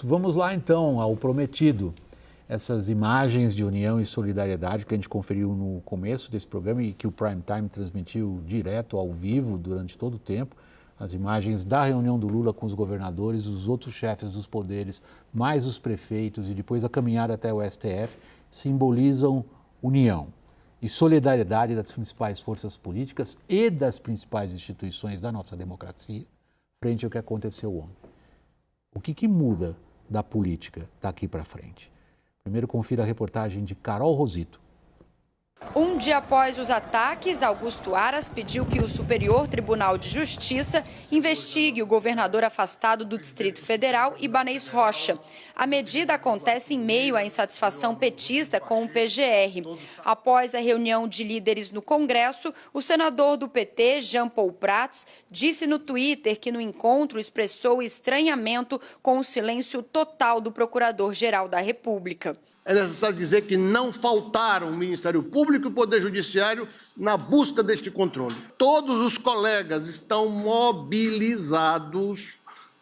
Vamos lá então ao prometido. Essas imagens de união e solidariedade que a gente conferiu no começo desse programa e que o Prime Time transmitiu direto ao vivo durante todo o tempo. As imagens da reunião do Lula com os governadores, os outros chefes dos poderes, mais os prefeitos e depois a caminhada até o STF, simbolizam união e solidariedade das principais forças políticas e das principais instituições da nossa democracia frente ao que aconteceu ontem. O que muda da política daqui para frente? Primeiro, confira a reportagem de Carol Rosito. Um dia após os ataques, Augusto Aras pediu que o Superior Tribunal de Justiça investigue o governador afastado do Distrito Federal, Ibanez Rocha. A medida acontece em meio à insatisfação petista com o PGR. Após a reunião de líderes no Congresso, o senador do PT, Jean Paul Prats, disse no Twitter que no encontro expressou estranhamento com o silêncio total do Procurador-Geral da República. É necessário dizer que não faltaram o Ministério Público e o Poder Judiciário na busca deste controle. Todos os colegas estão mobilizados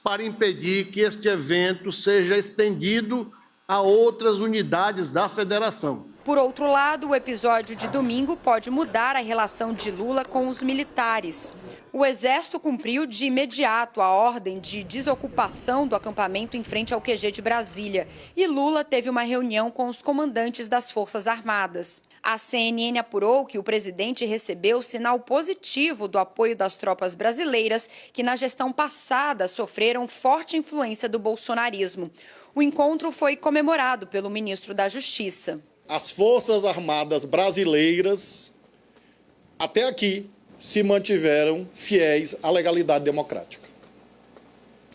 para impedir que este evento seja estendido a outras unidades da Federação. Por outro lado, o episódio de domingo pode mudar a relação de Lula com os militares. O Exército cumpriu de imediato a ordem de desocupação do acampamento em frente ao QG de Brasília e Lula teve uma reunião com os comandantes das Forças Armadas. A CNN apurou que o presidente recebeu sinal positivo do apoio das tropas brasileiras que na gestão passada sofreram forte influência do bolsonarismo. O encontro foi comemorado pelo ministro da Justiça. As Forças Armadas brasileiras, até aqui, se mantiveram fiéis à legalidade democrática.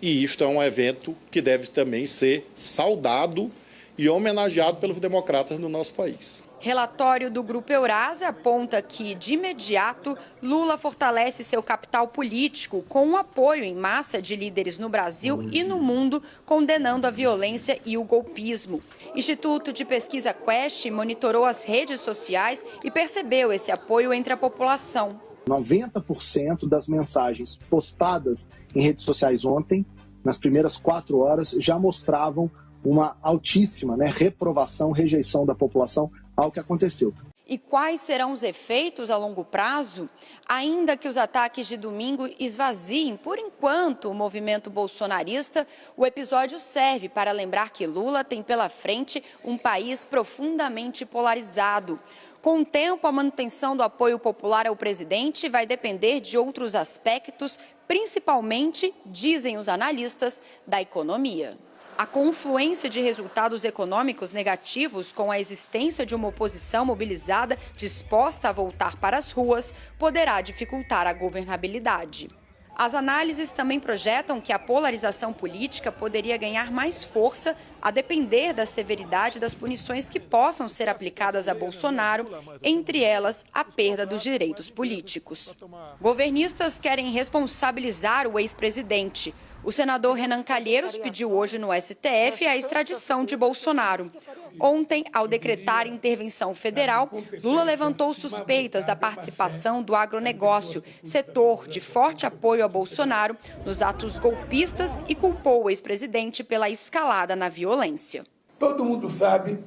E isto é um evento que deve também ser saudado e homenageado pelos democratas do nosso país. Relatório do Grupo Eurásia aponta que, de imediato, Lula fortalece seu capital político com o apoio em massa de líderes no Brasil e no mundo, condenando a violência e o golpismo. Instituto de Pesquisa Quest monitorou as redes sociais e percebeu esse apoio entre a população. 90% das mensagens postadas em redes sociais ontem, nas primeiras 4 horas, já mostravam uma altíssima reprovação, rejeição da população ao que aconteceu. E quais serão os efeitos a longo prazo? Ainda que os ataques de domingo esvaziem, por enquanto, o movimento bolsonarista, o episódio serve para lembrar que Lula tem pela frente um país profundamente polarizado. Com o tempo, a manutenção do apoio popular ao presidente vai depender de outros aspectos, principalmente, dizem os analistas, da economia. A confluência de resultados econômicos negativos com a existência de uma oposição mobilizada disposta a voltar para as ruas poderá dificultar a governabilidade. As análises também projetam que a polarização política poderia ganhar mais força a depender da severidade das punições que possam ser aplicadas a Bolsonaro, entre elas a perda dos direitos políticos. Governistas querem responsabilizar o ex-presidente. O senador Renan Calheiros pediu hoje no STF a extradição de Bolsonaro. Ontem, ao decretar intervenção federal, Lula levantou suspeitas da participação do agronegócio, setor de forte apoio a Bolsonaro, nos atos golpistas e culpou o ex-presidente pela escalada na violência. Todo mundo sabe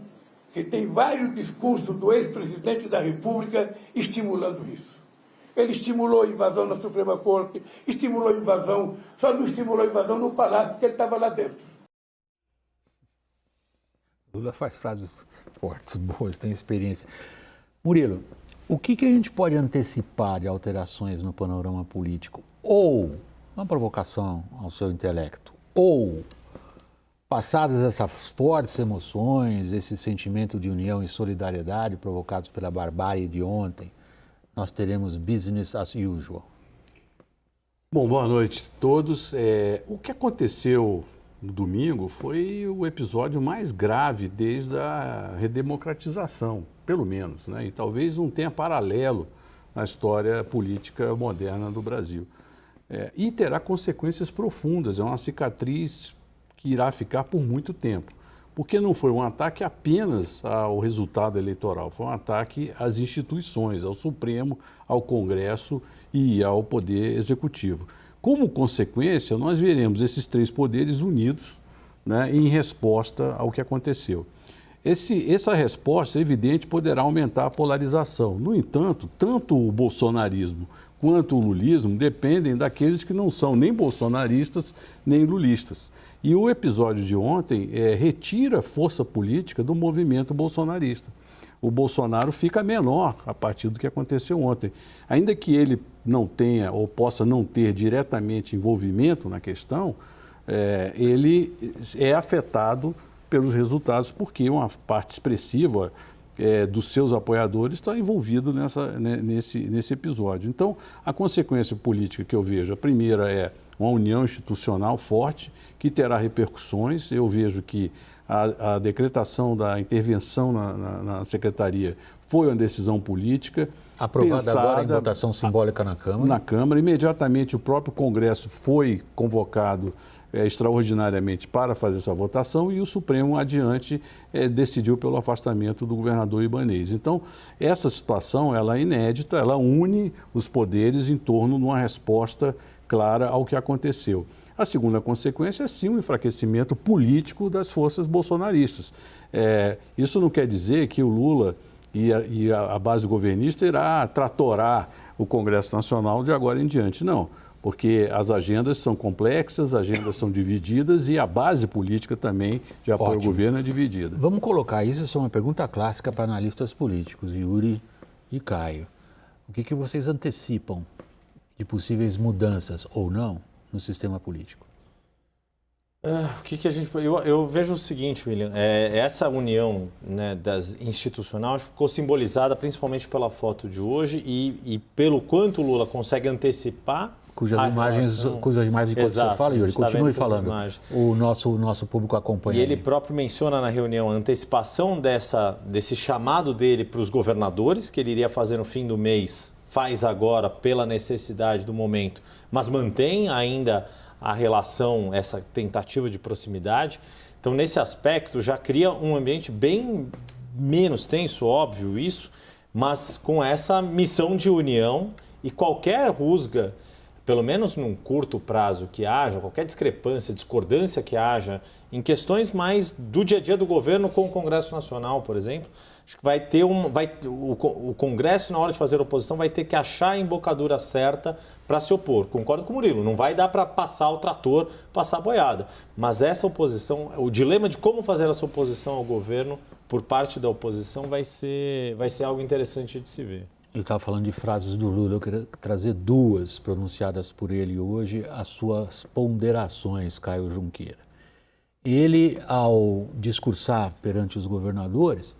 que tem vários discursos do ex-presidente da República estimulando isso. Ele estimulou a invasão na Suprema Corte, estimulou a invasão, só não estimulou a invasão no Palácio, porque ele estava lá dentro. Lula faz frases fortes, boas, tem experiência. Murilo, o que a gente pode antecipar de alterações no panorama político? Ou uma provocação ao seu intelecto, ou passadas essas fortes emoções, esse sentimento de união e solidariedade provocados pela barbárie de ontem, nós teremos business as usual. Bom, boa noite a todos. O que aconteceu no domingo foi o episódio mais grave desde a redemocratização, pelo menos, né? E talvez não tenha paralelo na história política moderna do Brasil. E terá consequências profundas, é uma cicatriz que irá ficar por muito tempo. Porque não foi um ataque apenas ao resultado eleitoral, foi um ataque às instituições, ao Supremo, ao Congresso e ao Poder Executivo. Como consequência, nós veremos esses 3 poderes unidos né, em resposta ao que aconteceu. Essa resposta, é evidente, poderá aumentar a polarização. No entanto, tanto o bolsonarismo quanto o lulismo dependem daqueles que não são nem bolsonaristas nem lulistas. E o episódio de ontem retira força política do movimento bolsonarista. O Bolsonaro fica menor a partir do que aconteceu ontem. Ainda que ele não tenha ou possa não ter diretamente envolvimento na questão, ele é afetado pelos resultados, porque uma parte expressiva dos seus apoiadores está envolvido nesse episódio. Então, a consequência política que eu vejo, a primeira é uma união institucional forte, que terá repercussões. Eu vejo que a decretação da intervenção na Secretaria foi uma decisão política. Aprovada agora em votação simbólica na Câmara. Na Câmara. Imediatamente o próprio Congresso foi convocado extraordinariamente para fazer essa votação e o Supremo adiante decidiu pelo afastamento do governador Ibanez. Então, essa situação ela é inédita, ela une os poderes em torno de uma resposta clara ao que aconteceu. A segunda consequência é, sim, o enfraquecimento político das forças bolsonaristas. Isso não quer dizer que o Lula e a base governista irá tratorar o Congresso Nacional de agora em diante, não. Porque as agendas são complexas, as agendas são divididas e a base política também de apoio ao governo é dividida. Vamos colocar isso, essa é uma pergunta clássica para analistas políticos, Yuri e Caio. O que vocês antecipam de possíveis mudanças ou não no sistema político? Eu vejo o seguinte, William, essa união, né, institucional ficou simbolizada principalmente pela foto de hoje e pelo quanto o Lula consegue antecipar cujas imagens enquanto você fala, Yuri, continue falando. O nosso público acompanha. E ele próprio menciona na reunião a antecipação desse chamado dele para os governadores, que ele iria fazer no fim do mês, faz agora pela necessidade do momento, mas mantém ainda a relação, essa tentativa de proximidade. Então, nesse aspecto, já cria um ambiente bem menos tenso, óbvio isso, mas com essa missão de união e qualquer rusga, pelo menos num curto prazo que haja, qualquer discordância que haja em questões mais do dia a dia do governo com o Congresso Nacional, por exemplo, acho que vai ter o Congresso, na hora de fazer oposição, vai ter que achar a embocadura certa para se opor. Concordo com o Murilo, não vai dar para passar o trator, passar a boiada. Mas essa oposição, o dilema de como fazer essa oposição ao governo por parte da oposição vai ser algo interessante de se ver. Eu estava falando de frases do Lula, eu queria trazer duas pronunciadas por ele hoje, as suas ponderações, Caio Junqueira. Ele, ao discursar perante os governadores,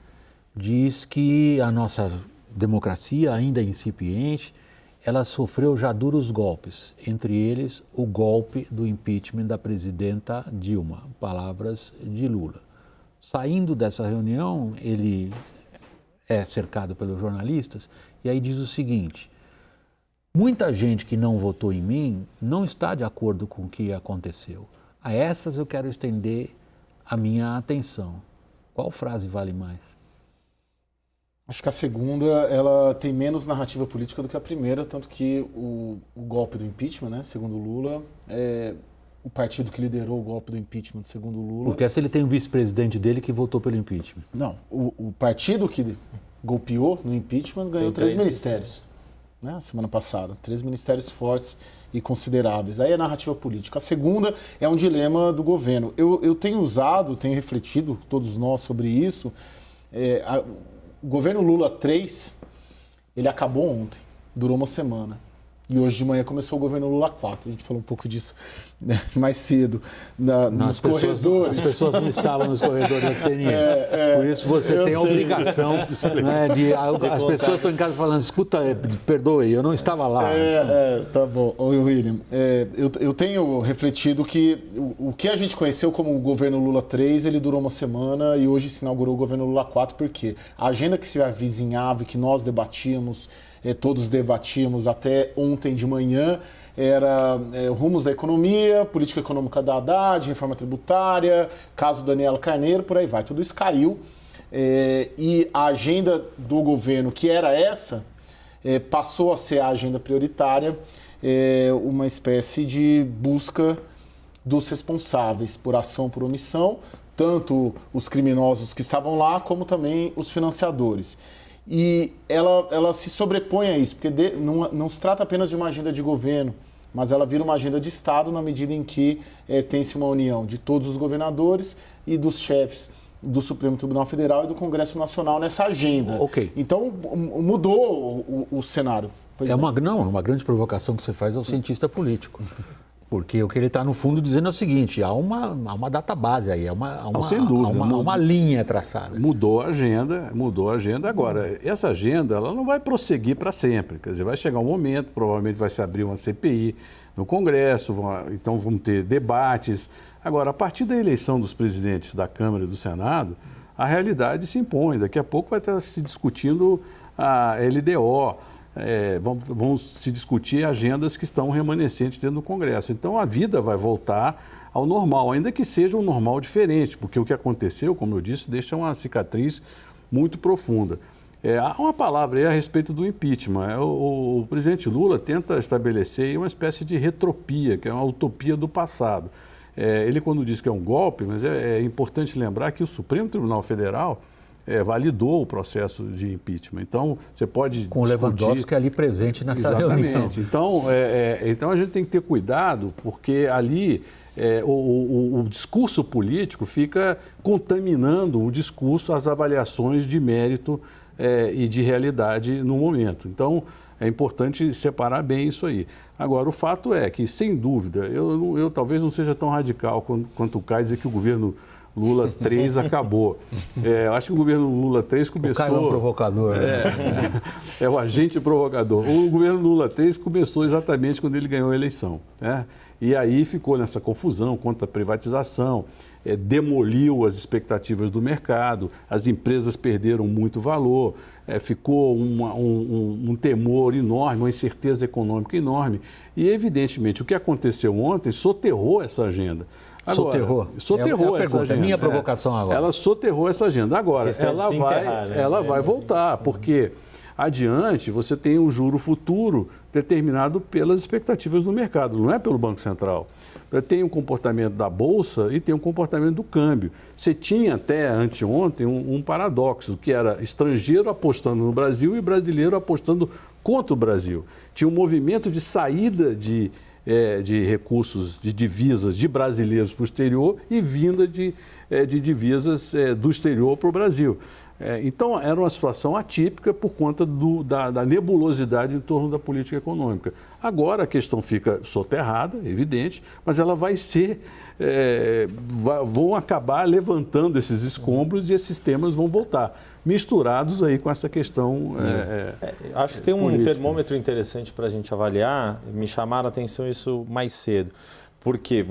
diz que a nossa democracia, ainda incipiente, ela sofreu já duros golpes, entre eles o golpe do impeachment da presidenta Dilma, palavras de Lula. Saindo dessa reunião, ele é cercado pelos jornalistas e aí diz o seguinte: muita gente que não votou em mim não está de acordo com o que aconteceu. A essas eu quero estender a minha atenção. Qual frase vale mais? Acho que a segunda, ela tem menos narrativa política do que a primeira, tanto que o golpe do impeachment, né, segundo Lula, o partido que liderou o golpe do impeachment, segundo Lula... Porque essa ele tem um vice-presidente dele que votou pelo impeachment. Não, o partido que golpeou no impeachment ganhou 3 ministérios, né, semana passada. 3 ministérios fortes e consideráveis. Aí é narrativa política. A segunda é um dilema do governo. Eu tenho tenho refletido, todos nós, sobre isso. O governo Lula 3, ele acabou ontem, durou uma semana. E hoje de manhã começou o governo Lula 4. A gente falou um pouco disso, né, mais cedo, nos corredores. As pessoas não estavam nos corredores da CNN. Por isso você tem a obrigação, né, as pessoas estão em casa falando, escuta, perdoe, eu não estava lá. Tá bom. Oi, William. Eu tenho refletido que o que a gente conheceu como o governo Lula 3, ele durou uma semana e hoje se inaugurou o governo Lula 4, porque a agenda que se avizinhava e que nós debatíamos, todos debatíamos até ontem de manhã, era rumos da economia, política econômica da Haddad, reforma tributária, caso Daniela Carneiro, por aí vai. Tudo isso caiu e a agenda do governo, que era essa, passou a ser a agenda prioritária, uma espécie de busca dos responsáveis por ação, por omissão, tanto os criminosos que estavam lá, como também os financiadores. E ela se sobrepõe a isso, porque não se trata apenas de uma agenda de governo, mas ela vira uma agenda de Estado na medida em que tem-se uma união de todos os governadores e dos chefes do Supremo Tribunal Federal e do Congresso Nacional nessa agenda. Ok. Então, mudou o cenário. Pois uma grande provocação que você faz ao cientista político. Porque o que ele está, no fundo, dizendo é o seguinte, há uma database aí, sem dúvida, há uma linha traçada. Mudou a agenda. Agora, essa agenda ela não vai prosseguir para sempre. Quer dizer, vai chegar um momento, provavelmente vai se abrir uma CPI no Congresso, então vão ter debates. Agora, a partir da eleição dos presidentes da Câmara e do Senado, a realidade se impõe. Daqui a pouco vai estar se discutindo a LDO, vão se discutir agendas que estão remanescentes dentro do Congresso. Então, a vida vai voltar ao normal, ainda que seja um normal diferente, porque o que aconteceu, como eu disse, deixa uma cicatriz muito profunda. Há uma palavra aí a respeito do impeachment. O presidente Lula tenta estabelecer uma espécie de retropia, que é uma utopia do passado. Ele, quando diz que é um golpe, mas é importante lembrar que o Supremo Tribunal Federal validou o processo de impeachment. Então, você pode com o Lewandowski ali presente nessa reunião. Então, a gente tem que ter cuidado, porque ali o discurso político fica contaminando o discurso, as avaliações de mérito e de realidade no momento. Então, é importante separar bem isso aí. Agora, o fato é que, sem dúvida, eu talvez não seja tão radical quanto o Caio dizer que o governo Lula 3 acabou. Eu acho que o governo Lula 3 começou... O Caio é um provocador. É o agente provocador. O governo Lula 3 começou exatamente quando ele ganhou a eleição, né? E aí ficou nessa confusão contra a privatização, demoliu as expectativas do mercado, as empresas perderam muito valor, ficou um temor enorme, uma incerteza econômica enorme. E, evidentemente, o que aconteceu ontem soterrou essa agenda. Agora, soterrou essa agenda. Minha provocação agora. Ela soterrou essa agenda. Agora, ela vai voltar, porque adiante você tem um juro futuro determinado pelas expectativas do mercado, não é pelo Banco Central. Tem um comportamento da Bolsa e tem um comportamento do câmbio. Você tinha até anteontem um paradoxo, que era estrangeiro apostando no Brasil e brasileiro apostando contra o Brasil. Tinha um movimento de saída de recursos, de divisas de brasileiros para o exterior e vinda de divisas do exterior para o Brasil. Então, era uma situação atípica por conta da nebulosidade em torno da política econômica. Agora a questão fica soterrada, evidente, mas ela vai ser... vão acabar levantando esses escombros e esses temas vão voltar, misturados aí com essa questão acho que tem um política. Termômetro interessante para a gente avaliar, me chamaram a atenção isso mais cedo. Porque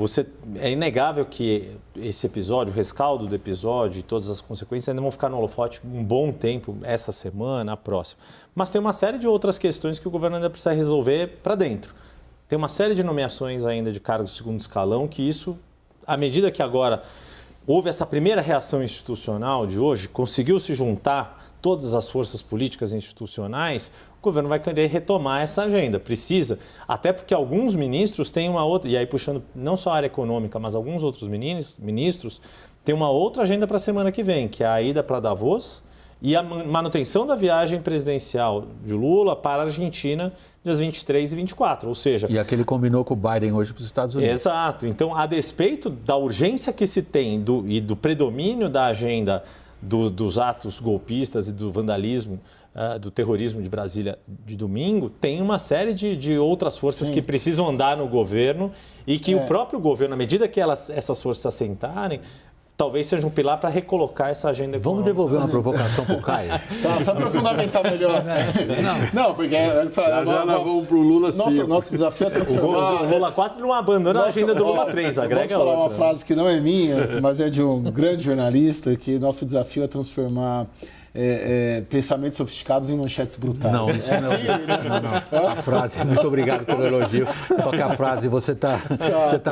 é inegável que esse episódio, o rescaldo do episódio e todas as consequências ainda vão ficar no holofote um bom tempo, essa semana, a próxima. Mas tem uma série de outras questões que o governo ainda precisa resolver para dentro. Tem uma série de nomeações ainda de cargos de segundo escalão que isso, à medida que agora houve essa primeira reação institucional de hoje, conseguiu se juntar todas as forças políticas e institucionais, o governo vai querer retomar essa agenda. Precisa, até porque alguns ministros têm uma outra, e aí puxando não só a área econômica, mas alguns outros ministros têm uma outra agenda para a semana que vem, que é a ida para Davos e a manutenção da viagem presidencial de Lula para a Argentina, dias 23 e 24, ou seja... E aquele combinou com o Biden hoje para os Estados Unidos. Exato. Então, a despeito da urgência que se tem e do predomínio da agenda dos atos golpistas e do vandalismo, do terrorismo de Brasília de domingo, tem uma série de outras forças que precisam andar no governo e que o próprio governo, à medida que essas forças se assentarem, talvez seja um pilar para recolocar essa agenda econômica. Vamos devolver uma provocação para o Caio? Tá, só para fundamentar melhor. Não, porque... Já vamos para o Lula 5. Nosso desafio é transformar... O Lula 4 não abandona a agenda do Lula 3, agrega outra. Vou falar uma frase que não é minha, mas é de um grande jornalista, que nosso desafio é transformar pensamentos sofisticados em manchetes brutais. Não, isso não. A frase, muito obrigado pelo elogio, só que a frase você tá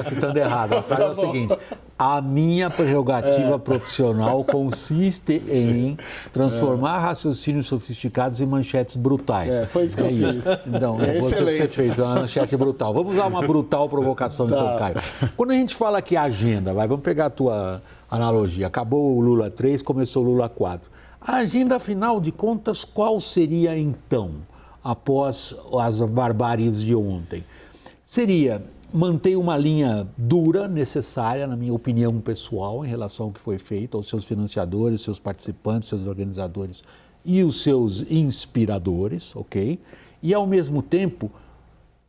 citando errado. A frase é o seguinte: a minha prerrogativa profissional consiste em transformar raciocínios sofisticados em manchetes brutais. Foi isso que eu fiz. Então, você que você fez, uma manchete brutal. Vamos usar uma brutal provocação, então, Caio. Quando a gente fala aqui agenda, vamos pegar a tua analogia. Acabou o Lula 3, começou o Lula 4. A agenda, afinal de contas, qual seria então, após as barbáries de ontem? Seria manter uma linha dura, necessária, na minha opinião pessoal, em relação ao que foi feito, aos seus financiadores, seus participantes, seus organizadores e os seus inspiradores, ok? E, ao mesmo tempo,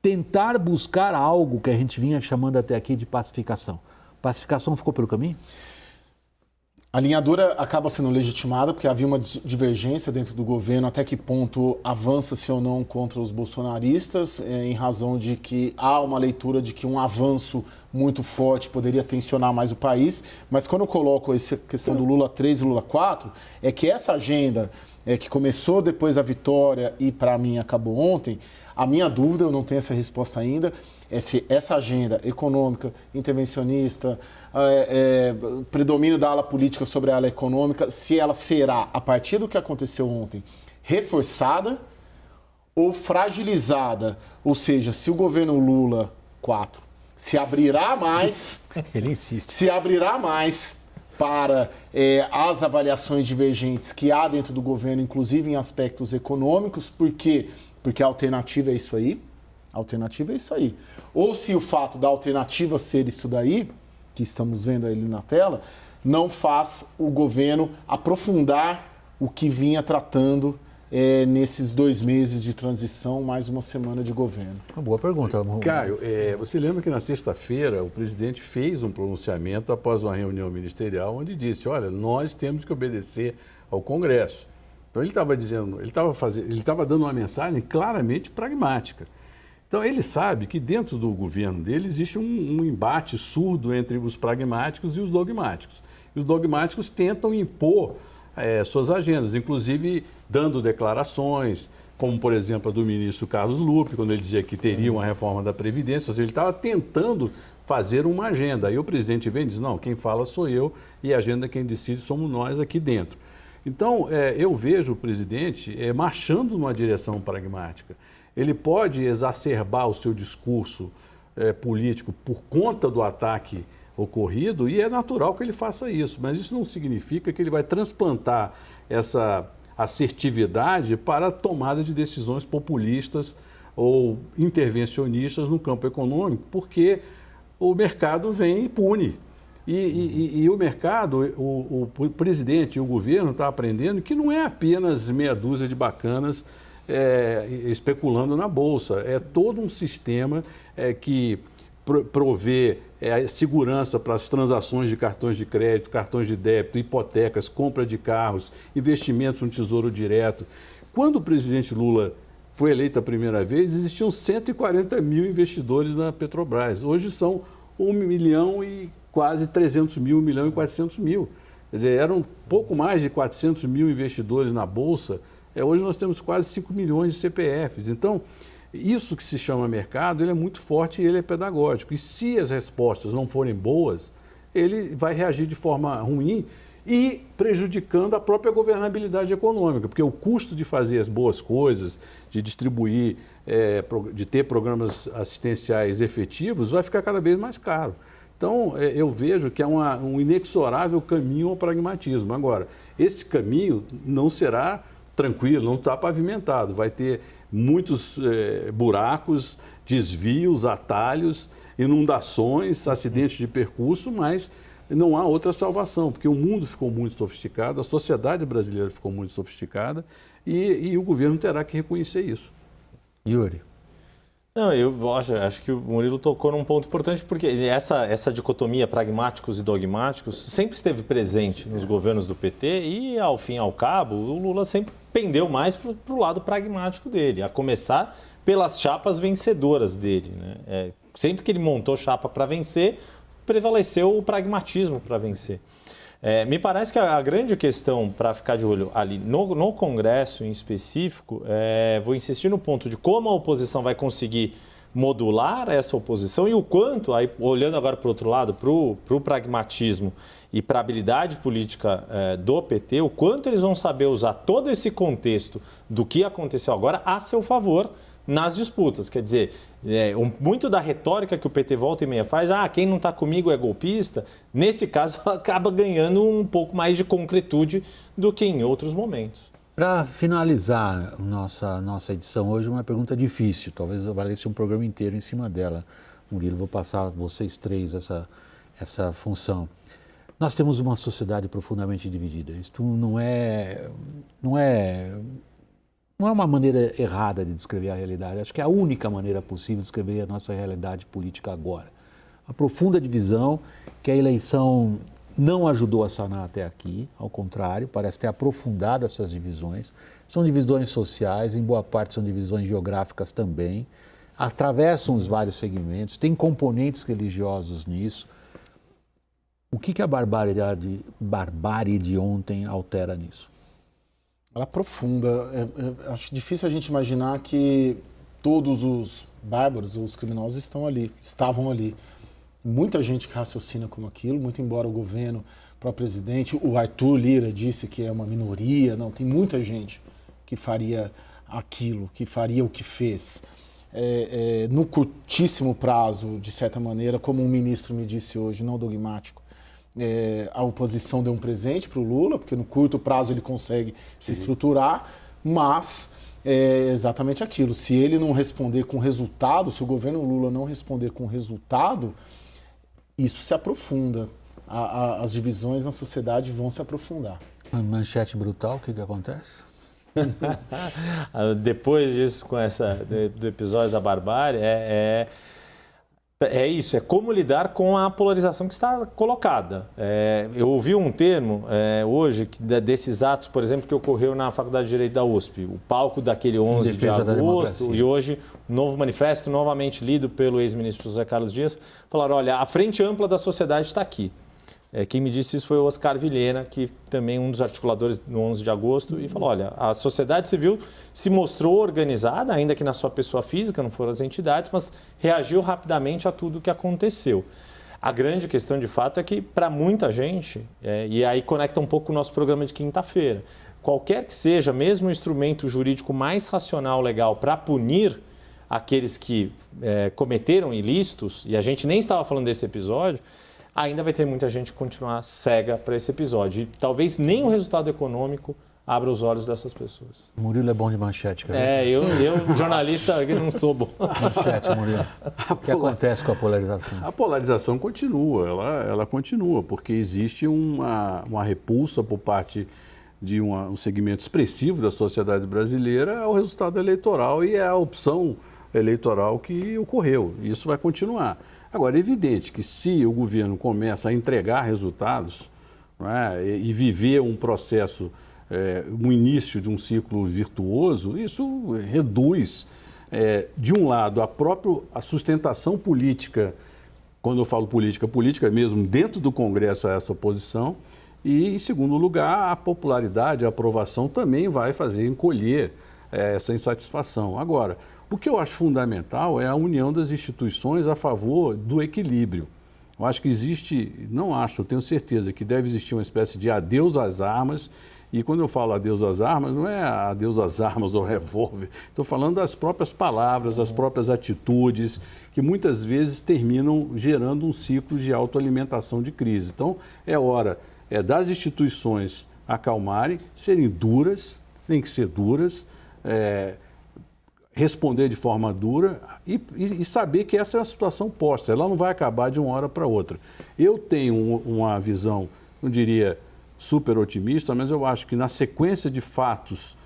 tentar buscar algo que a gente vinha chamando até aqui de pacificação. Pacificação ficou pelo caminho? A linha dura acaba sendo legitimada porque havia uma divergência dentro do governo até que ponto avança-se ou não contra os bolsonaristas, em razão de que há uma leitura de que um avanço muito forte poderia tensionar mais o país. Mas quando eu coloco essa questão do Lula 3 e Lula 4, é que essa agenda que começou depois da vitória e para mim acabou ontem, a minha dúvida, eu não tenho essa resposta ainda, é se essa agenda econômica, intervencionista, predomínio da ala política sobre a ala econômica, se ela será, a partir do que aconteceu ontem, reforçada ou fragilizada. Ou seja, se o governo Lula 4 se abrirá mais... Ele insiste. Se abrirá mais para as avaliações divergentes que há dentro do governo, inclusive em aspectos econômicos, porque a alternativa é isso aí. A alternativa é isso aí. Ou se o fato da alternativa ser isso daí, que estamos vendo ali na tela, não faz o governo aprofundar o que vinha tratando nesses 2 meses de transição, mais uma semana de governo. Uma boa pergunta. Caio, você lembra que na sexta-feira o presidente fez um pronunciamento após uma reunião ministerial onde disse, olha, nós temos que obedecer ao Congresso. Então ele estava dizendo, ele estava dando uma mensagem claramente pragmática. Então ele sabe que dentro do governo dele existe um embate surdo entre os pragmáticos e os dogmáticos. E os dogmáticos tentam impor suas agendas, inclusive dando declarações, como por exemplo a do ministro Carlos Lupe, quando ele dizia que teria uma reforma da Previdência, ou seja, ele estava tentando fazer uma agenda. Aí o presidente vem e diz, não, quem fala sou eu e a agenda quem decide somos nós aqui dentro. Então, eu vejo o presidente marchando numa direção pragmática. Ele pode exacerbar o seu discurso político por conta do ataque ocorrido e é natural que ele faça isso, mas isso não significa que ele vai transplantar essa assertividade para a tomada de decisões populistas ou intervencionistas no campo econômico, porque o mercado vem e pune. E o mercado, o presidente e o governo estão aprendendo que não é apenas meia dúzia de bacanas especulando na Bolsa. É todo um sistema que provê segurança para as transações de cartões de crédito, cartões de débito, hipotecas, compra de carros, investimentos no Tesouro Direto. Quando o presidente Lula foi eleito a primeira vez, existiam 140 mil investidores na Petrobras. Hoje são 1 milhão e quase 300 mil, 1 milhão e 400 mil. Quer dizer, eram pouco mais de 400 mil investidores na Bolsa. Hoje nós temos quase 5 milhões de CPFs. Então, isso que se chama mercado, ele é muito forte e ele é pedagógico. E se as respostas não forem boas, ele vai reagir de forma ruim e prejudicando a própria governabilidade econômica, porque o custo de fazer as boas coisas, de distribuir, de ter programas assistenciais efetivos, vai ficar cada vez mais caro. Então, eu vejo que é um inexorável caminho ao pragmatismo. Agora, esse caminho não será tranquilo, não está pavimentado, vai ter muitos buracos, desvios, atalhos, inundações, acidentes de percurso, mas não há outra salvação, porque o mundo ficou muito sofisticado, a sociedade brasileira ficou muito sofisticada e o governo terá que reconhecer isso. Yuri. Não, eu acho que o Murilo tocou num ponto importante, porque essa dicotomia pragmáticos e dogmáticos sempre esteve presente nos governos do PT e, ao fim e ao cabo, o Lula sempre pendeu mais para o lado pragmático dele, a começar pelas chapas vencedoras dele, né? Sempre que ele montou chapa para vencer, prevaleceu o pragmatismo para vencer. Me parece que a grande questão para ficar de olho ali no Congresso em específico, vou insistir no ponto de como a oposição vai conseguir modular essa oposição e o quanto, aí, olhando agora para o outro lado, para o pragmatismo e para a habilidade política do PT, o quanto eles vão saber usar todo esse contexto do que aconteceu agora a seu favor nas disputas. Quer dizer, muito da retórica que o PT volta e meia faz, quem não está comigo é golpista, nesse caso acaba ganhando um pouco mais de concretude do que em outros momentos. Para finalizar nossa edição hoje, uma pergunta difícil, talvez valesse um programa inteiro em cima dela. Murilo, vou passar a vocês três essa função. Nós temos uma sociedade profundamente dividida. Isto não é uma maneira errada de descrever a realidade. Acho que é a única maneira possível de descrever a nossa realidade política agora. A profunda divisão que a eleição não ajudou a sanar até aqui, ao contrário, parece ter aprofundado essas divisões. São divisões sociais, em boa parte são divisões geográficas também, atravessam os vários segmentos, tem componentes religiosos nisso. O que a barbárie de ontem altera nisso? Ela aprofunda. Acho difícil a gente imaginar que todos os bárbaros, os criminosos estavam ali. Muita gente que raciocina como aquilo, muito embora o governo, o próprio presidente, o Arthur Lira disse que é uma minoria, não, tem muita gente que faria aquilo, que faria o que fez. No curtíssimo prazo, de certa maneira, como um ministro me disse hoje, não dogmático, a oposição deu um presente para o Lula, porque no curto prazo ele consegue se estruturar, mas é exatamente aquilo. Se ele não responder com resultado, se o governo Lula não responder com resultado, isso se aprofunda. As divisões na sociedade vão se aprofundar. Uma manchete brutal, o que acontece? Depois disso, do episódio da barbárie, é isso, é como lidar com a polarização que está colocada. Eu ouvi um termo hoje, desses atos, por exemplo, que ocorreu na Faculdade de Direito da USP, o palco daquele 11 de agosto, e hoje, novo manifesto, novamente lido pelo ex-ministro José Carlos Dias, falaram, olha, a frente ampla da sociedade está aqui. Quem me disse isso foi o Oscar Vilhena, que também um dos articuladores no 11 de agosto, e falou, olha, a sociedade civil se mostrou organizada, ainda que na sua pessoa física, não foram as entidades, mas reagiu rapidamente a tudo o que aconteceu. A grande questão, de fato, é que para muita gente, e aí conecta um pouco com o nosso programa de quinta-feira, qualquer que seja, mesmo o instrumento jurídico mais racional, legal, para punir aqueles que cometeram ilícitos, e a gente nem estava falando desse episódio, ainda vai ter muita gente que continuar cega para esse episódio. E talvez nem o resultado econômico abra os olhos dessas pessoas. Murilo é bom de manchete, cara. Eu jornalista, não sou bom. Manchete, Murilo. O que acontece com a polarização? A polarização continua, ela continua, porque existe uma repulsa por parte de um segmento expressivo da sociedade brasileira ao resultado eleitoral e à opção eleitoral que ocorreu. Isso vai continuar. Agora, é evidente que se o governo começa a entregar resultados, não é, e viver um processo, um início de um ciclo virtuoso, isso reduz, de um lado, a sustentação política, quando eu falo política mesmo, dentro do Congresso a essa oposição, e, em segundo lugar, a popularidade, a aprovação também vai fazer encolher essa insatisfação. Agora, o que eu acho fundamental é a união das instituições a favor do equilíbrio. Eu acho que eu tenho certeza que deve existir uma espécie de adeus às armas, e quando eu falo adeus às armas, não é adeus às armas ou revólver, estou falando das próprias palavras, das próprias atitudes, que muitas vezes terminam gerando um ciclo de autoalimentação de crise. Então, é hora das instituições acalmarem, serem duras, tem que ser duras, responder de forma dura e saber que essa é a situação posta, ela não vai acabar de uma hora para outra. Eu tenho uma visão, não diria super otimista, mas eu acho que na sequência de fatos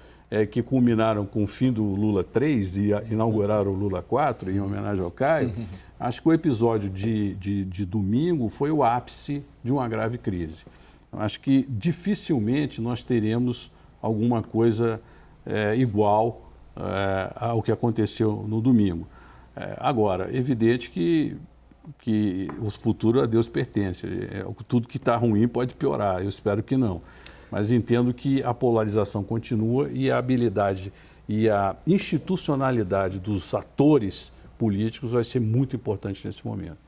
que culminaram com o fim do Lula 3 e inauguraram o Lula 4, em homenagem ao Caio, acho que o episódio de domingo foi o ápice de uma grave crise. Eu acho que dificilmente nós teremos alguma coisa igual ao que aconteceu no domingo. Agora, é evidente que que o futuro a Deus pertence. Tudo que está ruim pode piorar, eu espero que não. Mas entendo que a polarização continua e a habilidade e a institucionalidade dos atores políticos vai ser muito importante nesse momento.